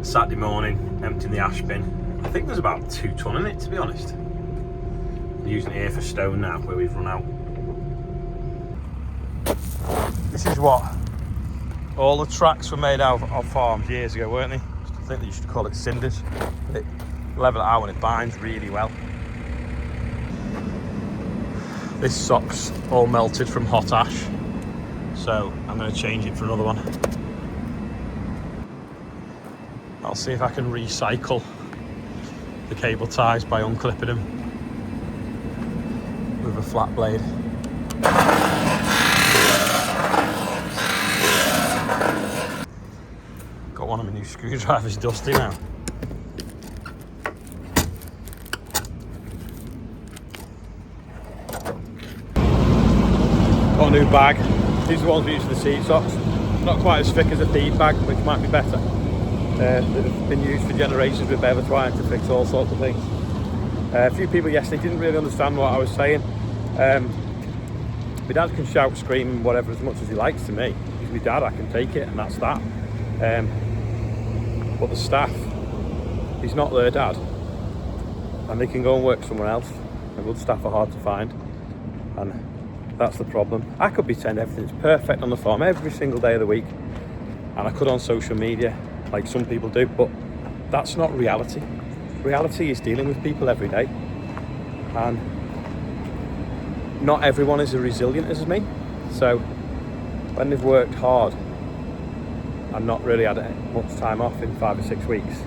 Saturday morning, emptying the ash bin. I think there's about 2 ton in it, to be honest. We're using it here for stone now, where we've run out. This is what all the tracks were made out of farms years ago, weren't they? I think they used to call it cinders. They level it out and it binds really well. This sock's all melted from hot ash, so I'm going to change it for another one. I'll see if I can recycle the cable ties by unclipping them with a flat blade. Got one of my new screwdrivers dusty now. Got a new bag. These are the ones we use for the seed socks. Not quite as thick as a feed bag, which might be better. They've been used for generations with bever twine to fix all sorts of things. A few people yesterday didn't really understand what I was saying. My dad can shout, scream, whatever as much as he likes to me. He's my dad, I can take it, and that's that. But the staff, he's not their dad, and they can go and work somewhere else. And good staff are hard to find, and that's the problem. I could be saying everything's perfect on the farm every single day of the week, and I could on social media, like some people do, but that's not reality. Reality is dealing with people every day, and not everyone is as resilient as me. So when they've worked hard and not really had much time off in 5 or 6 weeks,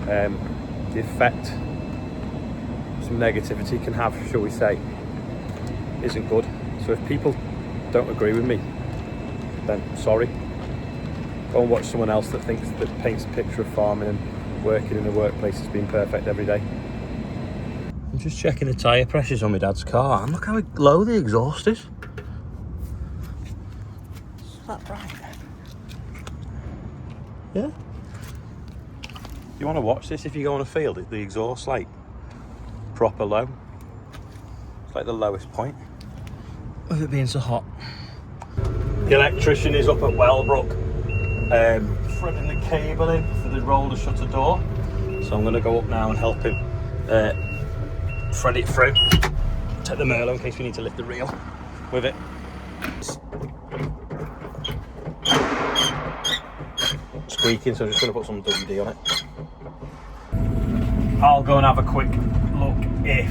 the effect some negativity can have, shall we say, isn't good. So if people don't agree with me, then sorry. Go and watch someone else that paints a picture of farming and working in a workplace that's been perfect every day. I'm just checking the tyre pressures on my dad's car, and look how low the exhaust is. Is that right? Yeah. You want to watch this if you go on a field, the exhaust's like proper low. It's like the lowest point with it being so hot. The electrician is up at Wellbrook, threading the cable in for the roller shutter door. So I'm going to go up now and help him thread it through. Take the Merlo in case we need to lift the reel with it. Squeaking, so I'm just going to put some WD on it. I'll go and have a quick look if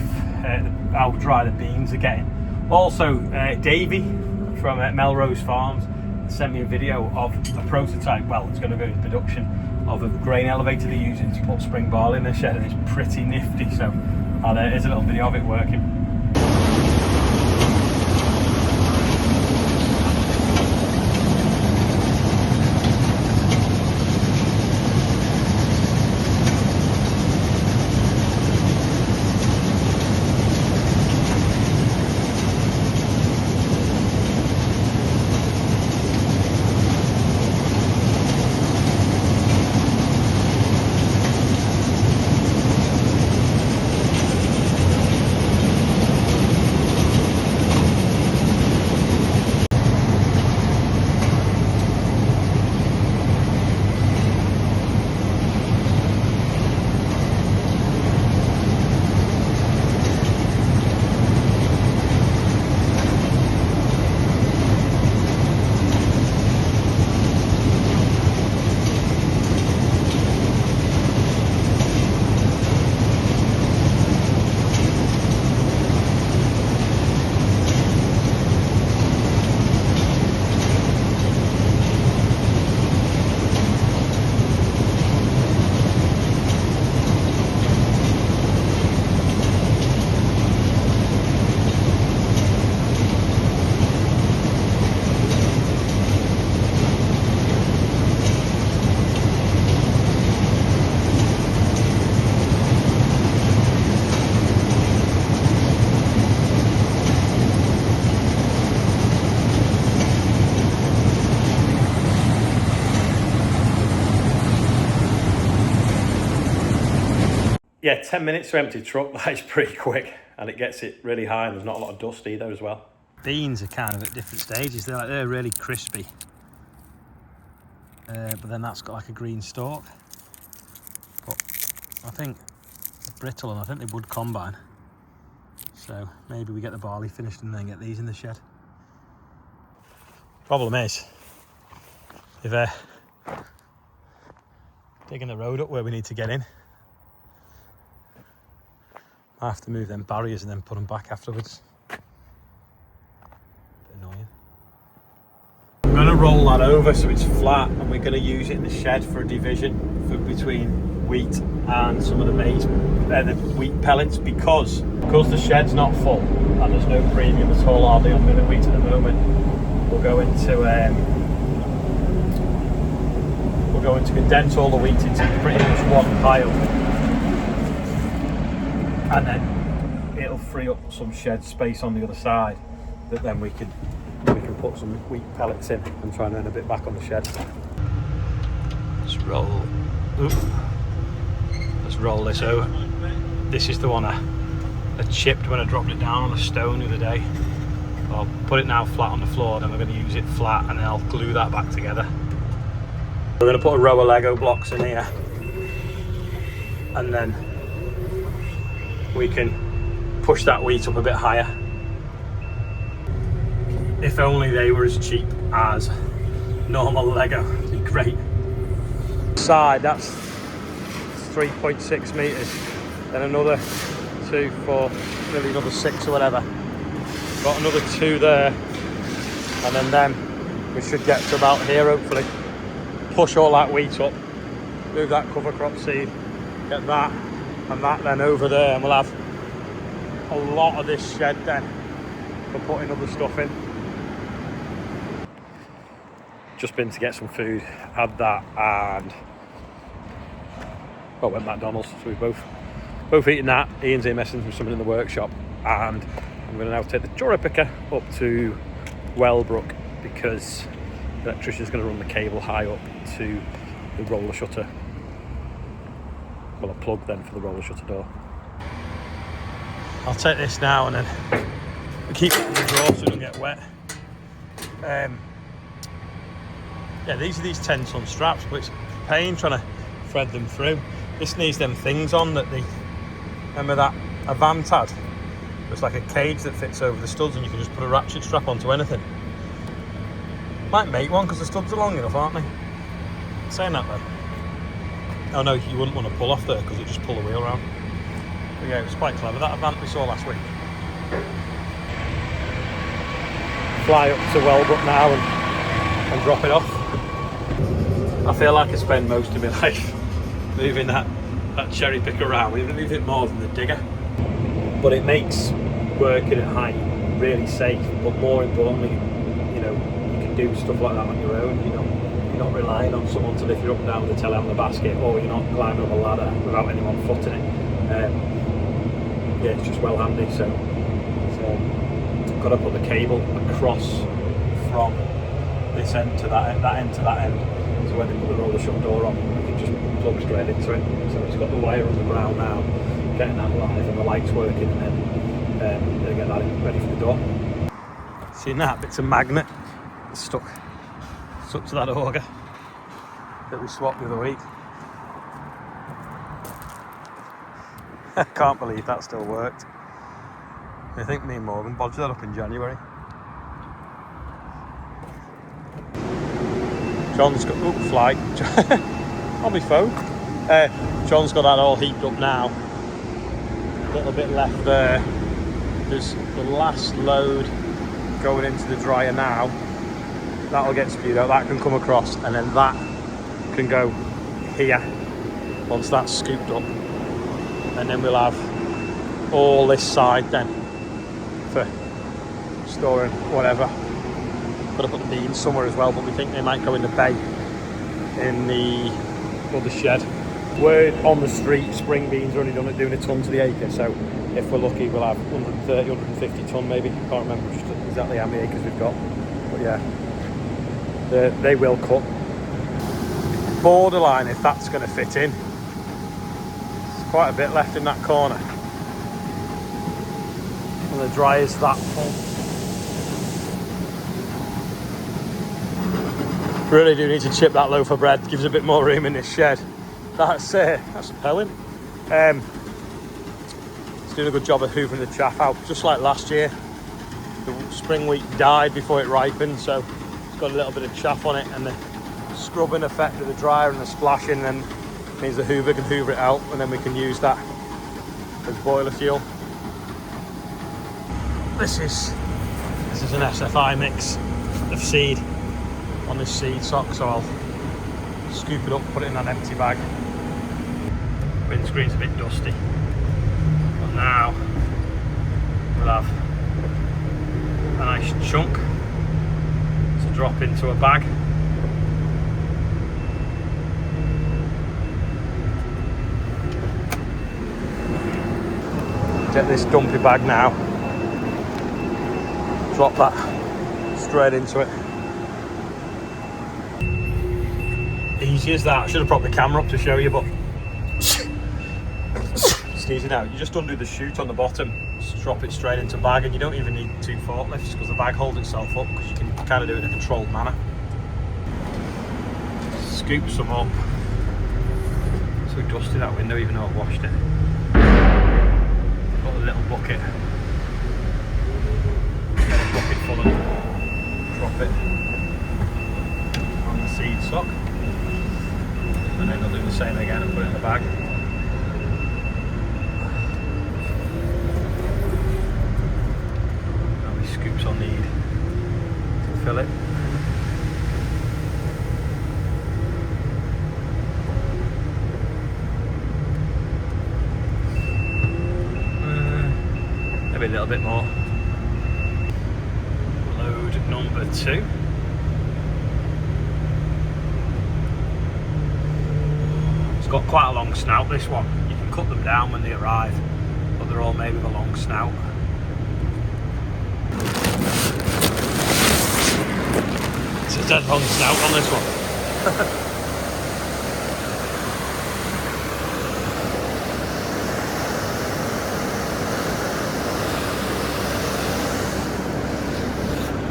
how dry the beans are getting. Also, Davey from Melrose Farms sent me a video of a prototype, well, it's going to go into production, of a grain elevator they're using to put spring barley in their shed, and it's pretty nifty. So here's a little video of it working. Yeah, 10 minutes to empty truck, that is pretty quick, and it gets it really high, and there's not a lot of dust either as well. Beans are kind of at different stages. They're really crispy, but then that's got like a green stalk. but I think they're brittle and I think they would combine. So maybe we get the barley finished and then get these in the shed. Problem is, if they're digging the road up where we need to get in, I have to move them barriers and then put them back afterwards. Bit annoying. I'm going to roll that over so it's flat, and we're going to use it in the shed for a division for between wheat and some of the maize, the wheat pellets, because the shed's not full and there's no premium at all hardly on millet wheat at the moment. We're going to condense all the wheat into pretty much one pile, and then it'll free up some shed space on the other side that then we can put some wheat pellets in and try and earn a bit back on the shed. Let's roll this over. This is the one I chipped when I dropped it down on a stone the other day. I'll put it now flat on the floor, then we're going to use it flat and then I'll glue that back together. We're going to put a row of Lego blocks in here, and then we can push that wheat up a bit higher. If only they were as cheap as normal Lego, it'd be great. Side, that's 3.6 metres, then another 2, 4, maybe another 6 or whatever. Got another 2 there, and then we should get to about here hopefully. Push all that wheat up, move that cover crop seed, get that and that then over there, and we'll have a lot of this shed then for putting other stuff in. Just been to get some food, had that, and went to McDonald's, so we've both eaten that. Ian's here messing with something in the workshop, and I'm going to now take the churro picker up to Wellbrook because the electrician's going to run the cable high up to the roller shutter. Well, a plug then for the roller shutter door. I'll take this now and then keep it in the drawer so it doesn't get wet. Yeah, these are these 10-ton straps, but it's a pain trying to thread them through. This needs them things on that remember that Avant had? It's like a cage that fits over the studs and you can just put a ratchet strap onto anything. Might make one because the studs are long enough, aren't they? Saying that though. Oh no, you wouldn't want to pull off there because it just pull the wheel around. But yeah, it was quite clever, that Avant we saw last week. Fly up to Wellbrook now and drop it off. I feel like I spend most of my life moving that cherry pick around. We even move it more than the digger. But it makes working at height really safe, but more importantly, you know, you can do stuff like that on your own. You're not relying on someone to lift you up and down the telly on the basket, or you're not climbing up a ladder without anyone footing it. Yeah, it's just well handy. So I've got to put the cable across from this end to that end to that end. So when they put the roller shut door on, we can just plug straight into it. So it's got the wire on the ground now, getting that live and the lights working, and then they get that ready for the door. Seen that? Bits of magnet stuck to that auger that we swapped the other week. I can't believe that still worked. I think me and Morgan bodged that up in January. John's got fly on my phone. John's got that all heaped up now. A little bit left there. There's the last load going into the dryer now. That'll get spewed out. That can come across, and then that can go here once that's scooped up, and then we'll have all this side then for storing whatever. Got to put the beans somewhere as well, but we think they might go in the bay in the other shed. Word on the street, spring beans are only done at doing a tonne to the acre, so if we're lucky we'll have 130, 150 tonne maybe. I can't remember just exactly how many acres we've got, but yeah, they will cut. Borderline if that's going to fit in. There's quite a bit left in that corner, and the dryer's that full. Really do need to chip that loaf of bread, gives a bit more room in this shed. That's a pelling. It's doing a good job of hoovering the chaff out, just like last year. The spring wheat died before it ripened, so it's got a little bit of chaff on it, and the scrubbing effect of the dryer and the splashing then means the hoover can hoover it out, and then we can use that as boiler fuel. This is an SFI mix of seed on this seed sock, so I'll scoop it up, put it in an empty bag. Windscreen's a bit dusty, but now we'll have a nice chunk to drop into a bag. Get this dumpy bag now, drop that straight into it. Easy as that. I should have brought the camera up to show you, but sneezing out. You just undo the chute on the bottom, just drop it straight into bag, and you don't even need 2 forklifts because the bag holds itself up, because you can kind of do it in a controlled manner. Scoop some up. So dusty that window, even though I've washed it. Got a little bucket. Get a bucket full of, drop it on the seed sock, and then I'll do the same again and put it in the bag. How many scoops I'll need to fill it. Maybe a little bit more. Load number 2. It's got quite a long snout, this one. You can cut them down when they arrive, but they're all made with a long snout. It's a dead long snout on this one.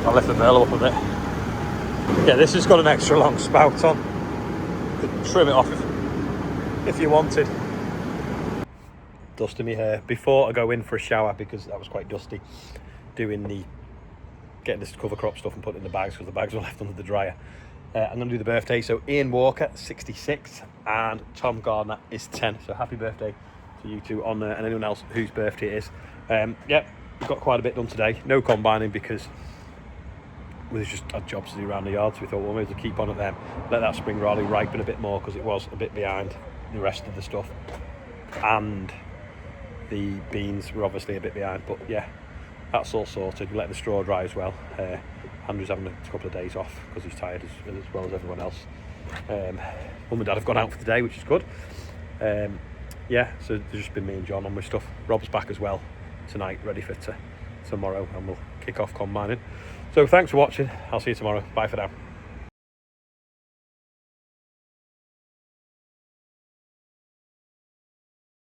I'll lift the mailer up a bit. Yeah, this has got an extra long spout on. You could trim it off if you wanted. Dusting my hair before I go in for a shower, because that was quite dusty. Getting this cover crop stuff and putting it in the bags, because the bags were left under the dryer. I'm going to do the birthday. So Ian Walker, 66, and Tom Gardner is 10. So happy birthday to you two on there, and anyone else whose birthday it is. Yeah, we've got quite a bit done today. No combining, because we just had jobs to do around the yard, so we thought, well, maybe to keep on at them, let that spring barley ripen a bit more, because it was a bit behind the rest of the stuff, and the beans were obviously a bit behind. But yeah, that's all sorted. Let the straw dry as well. Andrew's having a couple of days off because he's tired as well as everyone else. Mum and Dad have gone out for the day, which is good. Yeah, so there's just been me and John on with stuff. Rob's back as well tonight, ready for tomorrow, and we'll kick off combining. So thanks for watching. I'll see you tomorrow. Bye for now.